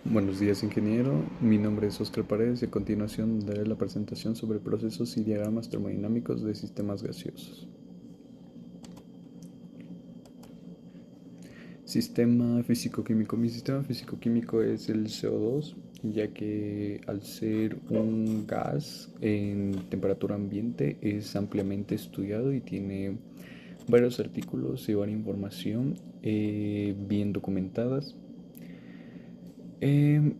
Buenos días, ingeniero. Mi nombre es Oscar Paredes y a continuación daré la presentación sobre procesos y diagramas termodinámicos de sistemas gaseosos. Sistema físico-químico. Mi sistema físico-químico es el CO2, ya que al ser un gas en temperatura ambiente es ampliamente estudiado y tiene varios artículos y varias información bien documentadas. Eh,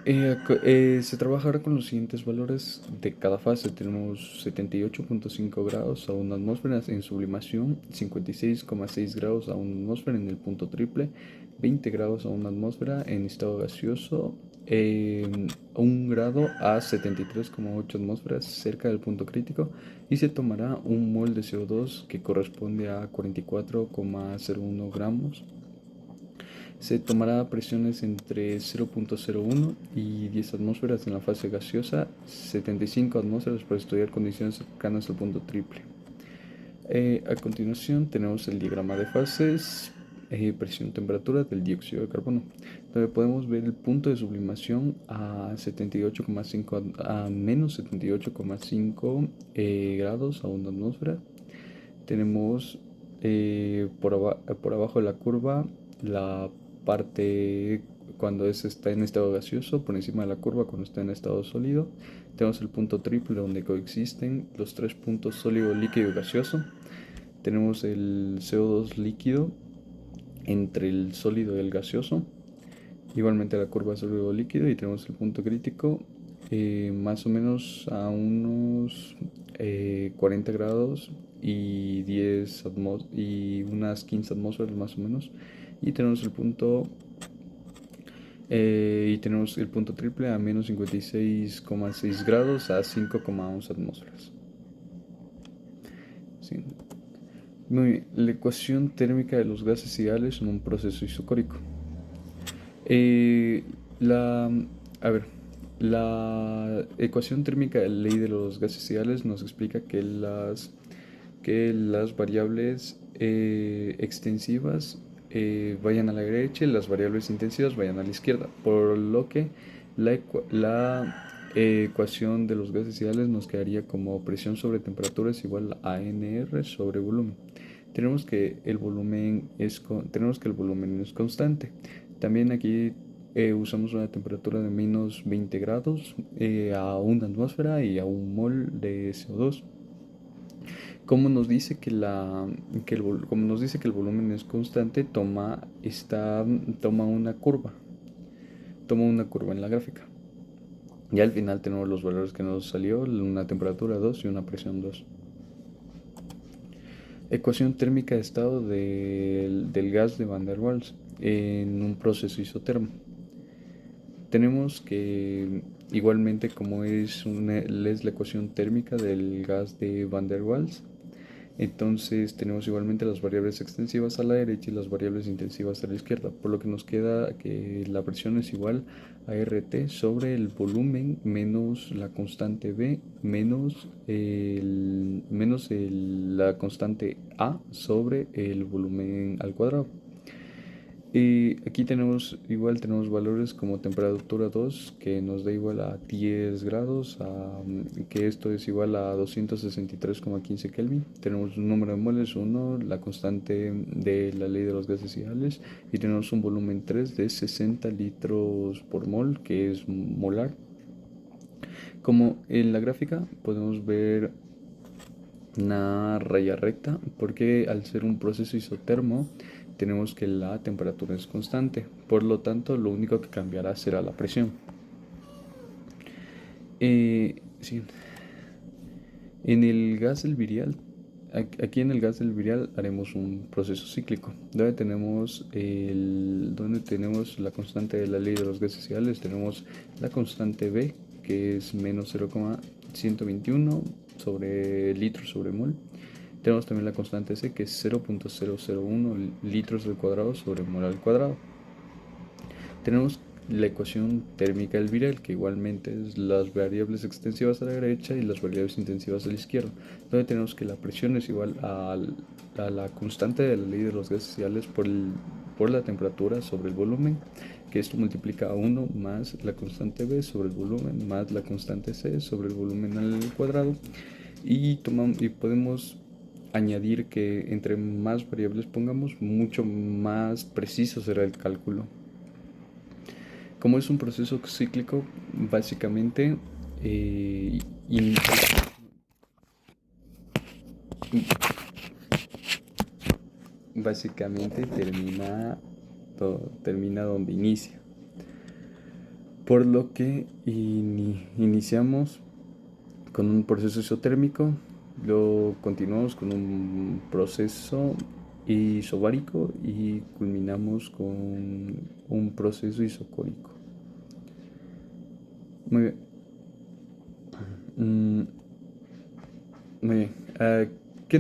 Se trabaja ahora con los siguientes valores de cada fase. Tenemos 78,5 grados a una atmósfera en sublimación, 56,6 grados a una atmósfera en el punto triple, 20 grados a una atmósfera en estado gaseoso, 1 grado a 73,8 atmósferas cerca del punto crítico, y se tomará un mol de CO2 que corresponde a 44,01 gramos. Se tomará presiones entre 0,01 y 10 atmósferas en la fase gaseosa, 75 atmósferas para estudiar condiciones cercanas al punto triple. A continuación tenemos el diagrama de fases, presión-temperatura del dióxido de carbono, donde podemos ver el punto de sublimación a 78,5 a menos 78,5 grados a una atmósfera. Tenemos por abajo de la curva la parte cuando está en estado gaseoso, por encima de la curva cuando está en estado sólido. Tenemos el punto triple donde coexisten los tres puntos sólido, líquido y gaseoso. Tenemos el CO2 líquido entre el sólido y el gaseoso. Igualmente la curva sólido líquido, y tenemos el punto crítico más o menos a unos 40 grados y y unas 15 atmósferas más o menos. Y tenemos el punto triple a menos 56,6 grados a 5,11 atmósferas. Sí. Muy bien. La ecuación térmica de los gases ideales en un proceso isocórico. Eh, la, a ver, la ecuación térmica de la ley de los gases ideales nos explica que las variables extensivas vayan a la derecha y las variables intensivas vayan a la izquierda, por lo que la ecuación de los gases ideales nos quedaría como presión sobre temperatura es igual a NR sobre volumen. Tenemos que el volumen es constante. También aquí usamos una temperatura de menos 20 grados a una atmósfera y a un mol de CO2. Como nos dice como nos dice que el volumen es constante, toma una curva en la gráfica. Y al final tenemos los valores que nos salió, una temperatura 2 y una presión 2. Ecuación térmica de estado del gas de Van der Waals en un proceso isotermo. Tenemos que igualmente como es la ecuación térmica del gas de Van der Waals, entonces tenemos igualmente las variables extensivas a la derecha y las variables intensivas a la izquierda, por lo que nos queda que la presión es igual a RT sobre el volumen menos la constante B menos la constante A sobre el volumen al cuadrado. Y aquí tenemos valores como temperatura 2 que nos da igual a 10 grados, que esto es igual a 263,15 Kelvin. Tenemos un número de moles 1, la constante de la ley de los gases ideales, y tenemos un volumen 3 de 60 litros por mol, que es molar. Como en la gráfica podemos ver una raya recta, porque al ser un proceso isotermo tenemos que la temperatura es constante, por lo tanto lo único que cambiará será la presión. Sí. En el gas del virial, aquí en el gas del virial haremos un proceso cíclico, donde tenemos la constante de la ley de los gases ideales, tenemos la constante B, que es menos 0,121 sobre litros sobre mol. Tenemos también la constante C, que es 0,001 litros al cuadrado sobre mol al cuadrado. Tenemos la ecuación térmica del virial, que igualmente es las variables extensivas a la derecha y las variables intensivas a la izquierda, donde tenemos que la presión es igual a la constante de la ley de los gases ideales por la temperatura sobre el volumen, que esto multiplica a 1 más la constante b sobre el volumen más la constante c sobre el volumen al cuadrado, y podemos añadir que entre más variables pongamos, mucho más preciso será el cálculo. Como es un proceso cíclico, básicamente in- básicamente termina donde inicia. Por lo que iniciamos con un proceso isotérmico, lo continuamos con un proceso isobárico y culminamos con un proceso isocórico. Muy bien. Mm, Muy bien. ¿Qué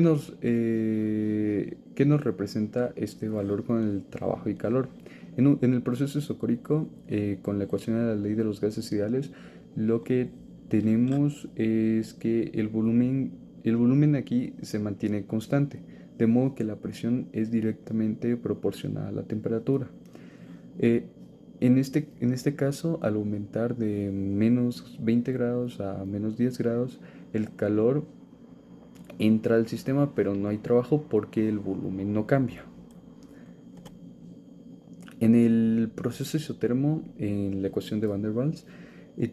nos representa este valor con el trabajo y calor? En el proceso isocórico, con la ecuación de la ley de los gases ideales, lo que tenemos es que el volumen aquí se mantiene constante, de modo que la presión es directamente proporcional a la temperatura. Eh, en este caso, al aumentar de menos 20 grados a menos 10 grados, el calor entra al sistema, pero no hay trabajo porque el volumen no cambia. En el proceso isotermo, en la ecuación de Van der Waals,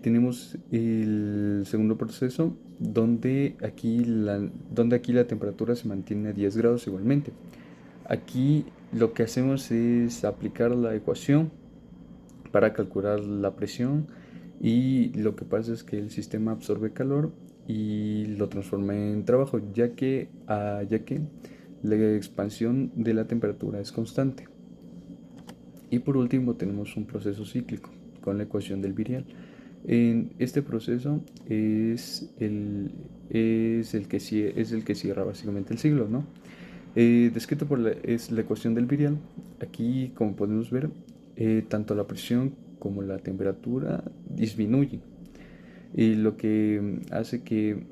tenemos el segundo proceso donde aquí la temperatura se mantiene a 10 grados igualmente. Aquí lo que hacemos es aplicar la ecuación para calcular la presión, y lo que pasa es que el sistema absorbe calor y lo transforma en trabajo, ya que la expansión de la temperatura es constante. Y por último tenemos un proceso cíclico con la ecuación del virial. En este proceso es el que cierra básicamente el siglo, ¿no? Descrito es la ecuación del virial. Aquí, como podemos ver, tanto la presión como la temperatura disminuyen, y lo que hace que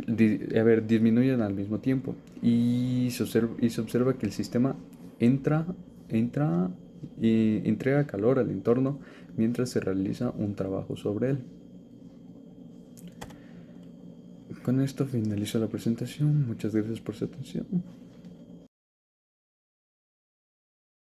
disminuyan al mismo tiempo, y se observa que el sistema entra, entra y entrega calor al entorno mientras se realiza un trabajo sobre él. Con esto finalizo la presentación. Muchas gracias por su atención.